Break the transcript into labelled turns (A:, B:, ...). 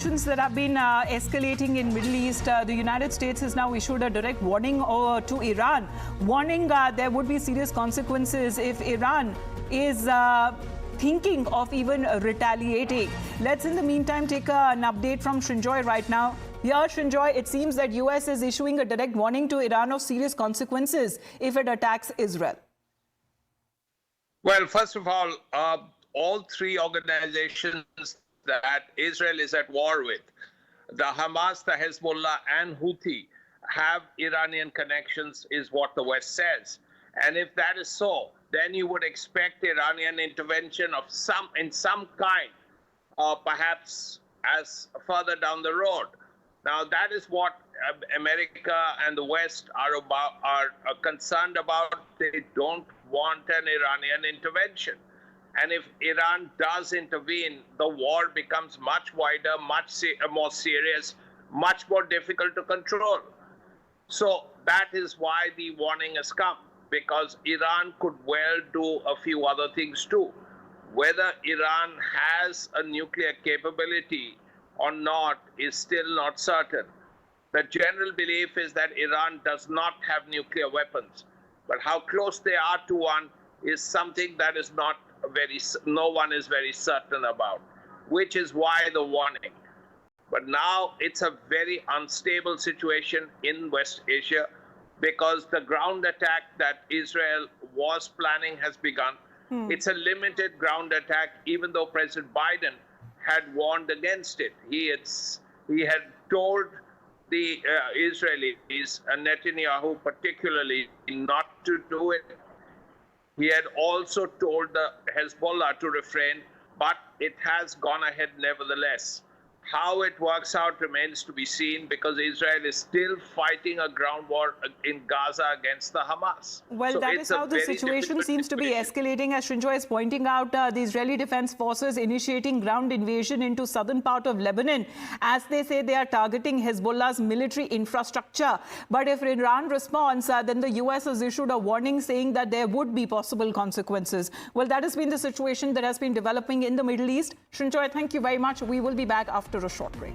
A: That have been escalating in Middle East. The United States has now issued a direct warning to Iran, warning there would be serious consequences if Iran is thinking of even retaliating. Let's in the meantime take an update from Srinjoy right now. Here, Srinjoy, it seems that US is issuing a direct warning to Iran of serious consequences if it attacks Israel.
B: Well, first of all three organizations that Israel is at war with, the Hamas, the Hezbollah, and Houthi, have Iranian connections, is what the West says. And if that is so, then you would expect Iranian intervention of in some kind, perhaps as further down the road. Now, that is what America and the West are concerned about. They don't want an Iranian intervention. And if Iran does intervene, the war becomes much wider, much more serious, much more difficult to control. So that is why the warning has come, because Iran could well do a few other things too. Whether Iran has a nuclear capability or not is still not certain. The general belief is that Iran does not have nuclear weapons, but how close they are to one is something that is no one is very certain about, which is why the warning. But now it's a very unstable situation in West Asia because the ground attack that Israel was planning has begun. It's a limited ground attack, even though President Biden had warned against it. He had told the Israelis, and Netanyahu particularly, not to do it. He had also told the Hezbollah to refrain, but it has gone ahead nevertheless. How it works out remains to be seen because Israel is still fighting a ground war in Gaza against the Hamas.
A: Well, so that is how the situation seems to be escalating. As Srinjoy is pointing out, the Israeli Defense Forces initiating ground invasion into southern part of Lebanon. As they say, they are targeting Hezbollah's military infrastructure. But if Iran responds, then the US has issued a warning saying that there would be possible consequences. Well, that has been the situation that has been developing in the Middle East. Srinjoy, thank you very much. We will be back after a short break.